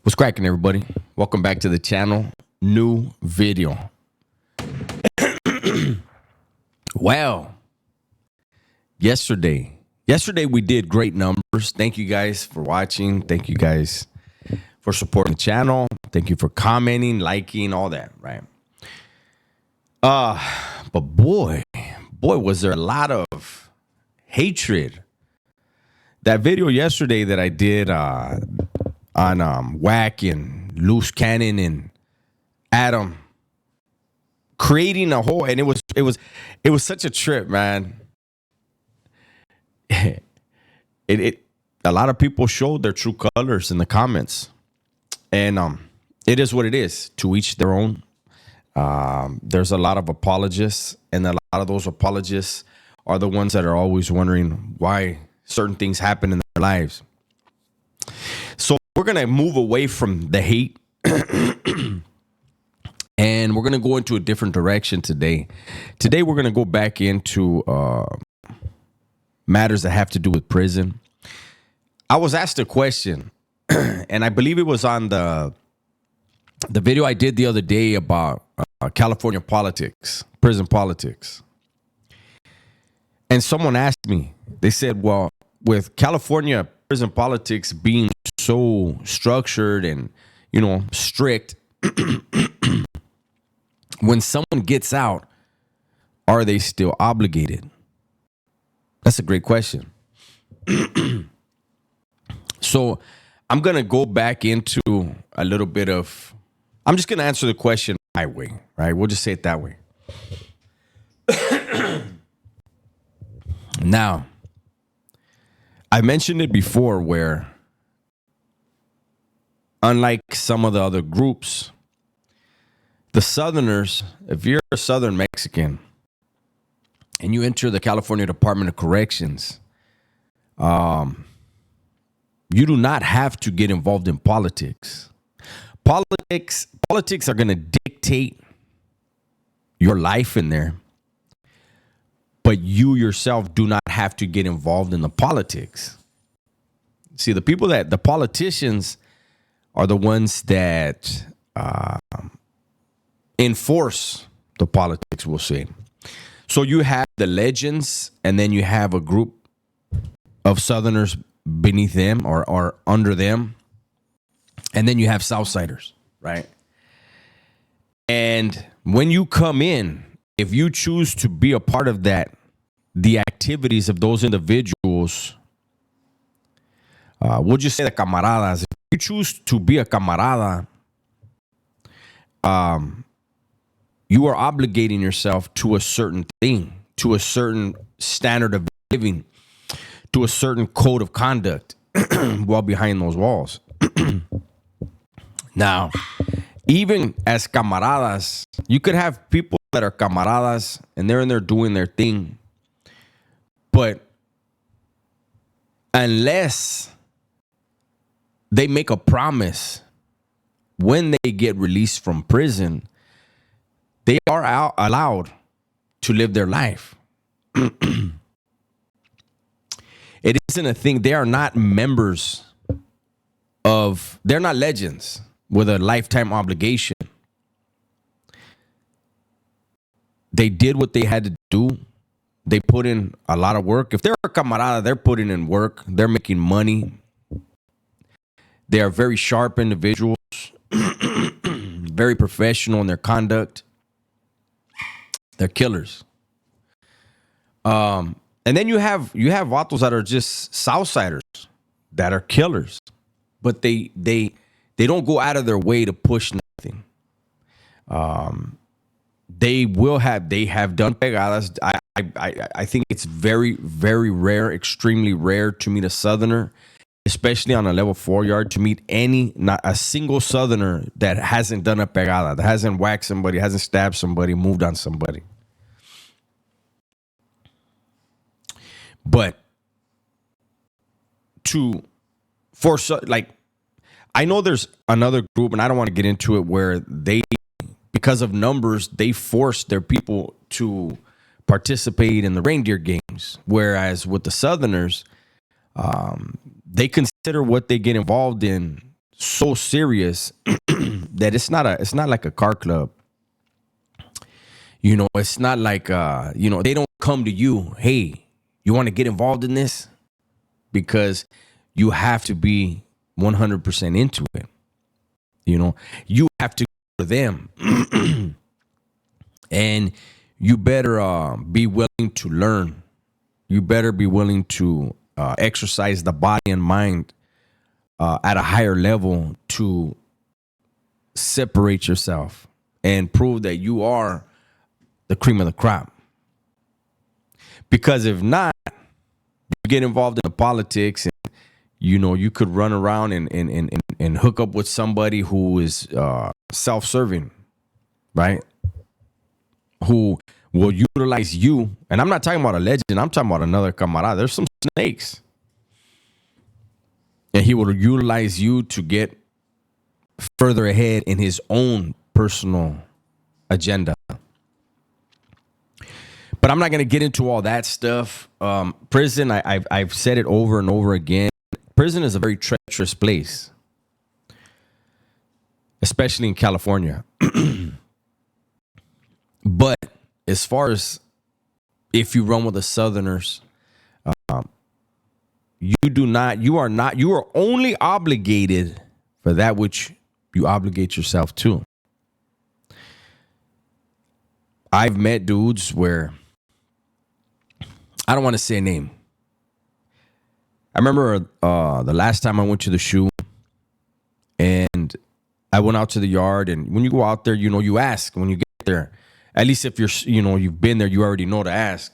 What's cracking, everybody? Welcome back to the channel. New video. Well, yesterday we did great numbers. Thank you guys for watching. Thank you guys for supporting the channel. Thank you for commenting, liking, all that, right? But boy, was there a lot of hatred. That video yesterday that I did on Whack and Loose Cannon and Adam, creating a whole, and it was such a trip, man. It a lot of people showed their true colors in the comments, and it is what it is. To each their own. There's a lot of apologists, and a lot of those apologists are the ones that are always wondering why certain things happen in their lives. So we're going to move away from the hate and we're going to go into a different direction today. Today, we're going to go back into matters that have to do with prison. I was asked a question, and I believe it was on the video I did the other day about California politics, prison politics. And someone asked me, they said, well, with California prison politics being so structured and, strict, when someone gets out, are they still obligated? That's a great question. So I'm going to go back into a little bit of, I'm just going to answer the question my way, right? We'll just say it that way. Now, I mentioned it before where, unlike some of the other groups, the Southerners, if you're a Southern Mexican and you enter the California Department of Corrections, you do not have to get involved in politics. Politics are going to dictate your life in there, but you yourself do not have to get involved in the politics. See, the politicians are the ones that enforce the politics, we'll say. So you have the legends, and then you have a group of Southerners beneath them or under them. And then you have Southsiders, right? And when you come in, if you choose to be a part of that, the activities of those individuals, we'll just say the camaradas. If you choose to be a camarada, you are obligating yourself to a certain thing, to a certain standard of living, to a certain code of conduct while behind those walls. Now, even as camaradas, you could have people that are camaradas and they're in there doing their thing. But unless they make a promise when they get released from prison, they are allowed to live their life. It isn't a thing. They are not members of, they're not legends with a lifetime obligation. They did what they had to do. They put in a lot of work. If they're a camarada, they're putting in work. They're making money. They are very sharp individuals, very professional in their conduct. They're killers. And then you have vatos that are just Southsiders that are killers, but they don't go out of their way to push nothing. They have done pegadas. I think it's very, very rare, extremely rare to meet a Southerner, especially on a level 4 yard, to meet not a single Southerner that hasn't done a pegada, that hasn't whacked somebody, hasn't stabbed somebody, moved on somebody. But I know there's another group, and I don't want to get into it, where because of numbers, they force their people to participate in the reindeer games. Whereas with the Southerners, they consider what they get involved in so serious that it's not like a car club. You know, it's not like they don't come to you, hey, you want to get involved in this? Because you have to be 100% into it. You know, you have to go to them. And you better be willing to learn. You better be willing to exercise the body and mind at a higher level to separate yourself and prove that you are the cream of the crop. Because if not, you get involved in the politics, and you could run around and hook up with somebody who is self-serving, right? Who will utilize you. And I'm not talking about a legend. I'm talking about another camarada. There's some snakes. And he will utilize you to get further ahead in his own personal agenda. But I'm not going to get into all that stuff. Prison, I've said it over and over again. Prison is a very treacherous place, especially in California. But as far as if you run with the Southerners, you are only obligated for that which you obligate yourself to. I've met dudes where, I don't want to say a name. I remember the last time I went to the shoe, and I went out to the yard, and when you go out there, you ask when you get there. At least if you've been there, you already know to ask.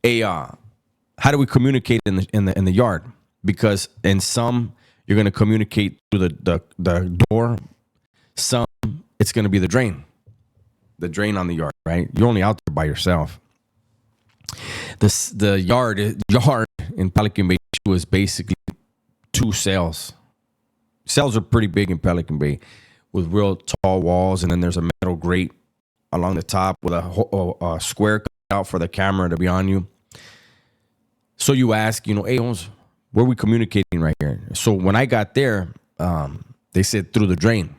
Hey, how do we communicate in the yard? Because in some you're gonna communicate through the door. Some it's gonna be the drain on the yard, right? You're only out there by yourself. The yard in Pelican Bay is basically 2 cells. Cells are pretty big in Pelican Bay, with real tall walls, and then there's a metal grate along the top with a square cut out for the camera to be on you. So you ask, hey, Holmes, where are we communicating right here? So when I got there, they said through the drain.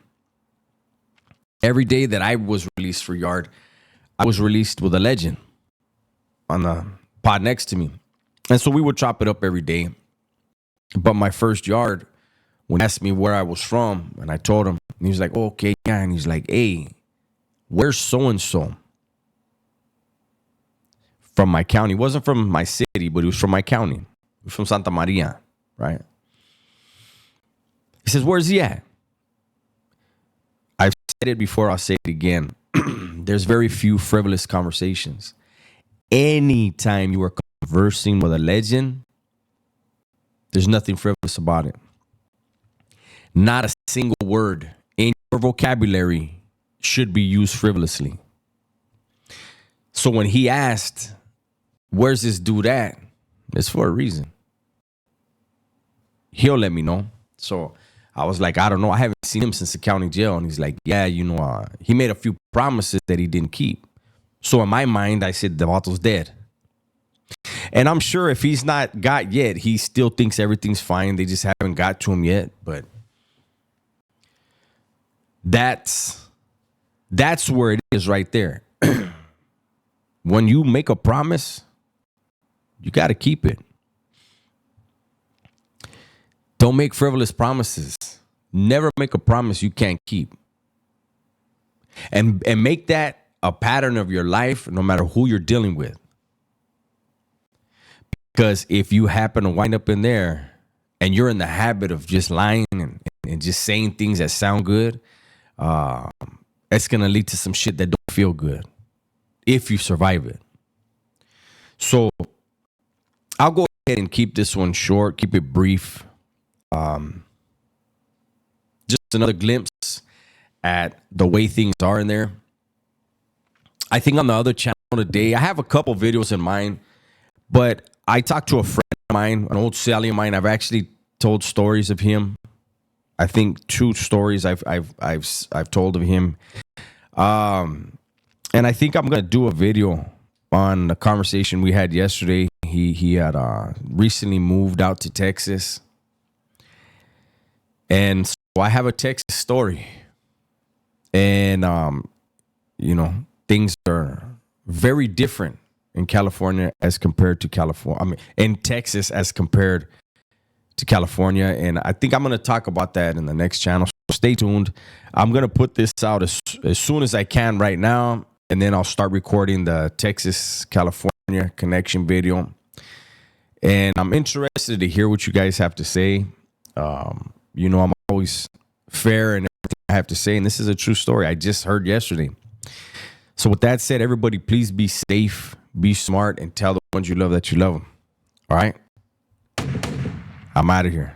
Every day that I was released for yard, I was released with a legend on the pod next to me. And so we would chop it up every day. But my first yard, when he asked me where I was from, and I told him, and he was like, oh, okay, yeah. And he's like, hey, where's so-and-so? From my county. It wasn't from my city, but it was from my county. It was from Santa Maria, right? He says, where's he at? I've said it before, I'll say it again. There's very few frivolous conversations. Anytime you are conversing with a legend, there's nothing frivolous about it. Not a single word in your vocabulary should be used frivolously. So when he asked, where's this dude at? It's for a reason. He'll let me know. So I was like, I don't know. I haven't seen him since the county jail. And he's like, yeah, he made a few promises that he didn't keep. So in my mind, I said, the Vato's dead. And I'm sure if he's not got yet, he still thinks everything's fine. They just haven't got to him yet. But that's where it is right there. When you make a promise, you got to keep it. Don't make frivolous promises. Never make a promise you can't keep. And make that a pattern of your life, no matter who you're dealing with. Because if you happen to wind up in there and you're in the habit of just lying and just saying things that sound good, it's going to lead to some shit that don't feel good if you survive it. So I'll go ahead and keep this one short, keep it brief. Just another glimpse at the way things are in there. I think on the other channel today, I have a couple videos in mind, but I talked to a friend of mine, an old Sally of mine. I've actually told stories of him. I think 2 stories I've told of him. And I think I'm gonna do a video on the conversation we had yesterday. He had recently moved out to Texas, And so I have a Texas story. And, things are very different in California as compared to California. I mean, in Texas as compared to California. And I think I'm going to talk about that in the next channel. So stay tuned. I'm going to put this out as soon as I can right now. And then I'll start recording the Texas-California connection video. And I'm interested to hear what you guys have to say. I'm always fair in everything I have to say. And this is a true story I just heard yesterday. So with that said, everybody, please be safe, be smart, and tell the ones you love that you love them. All right? I'm out of here.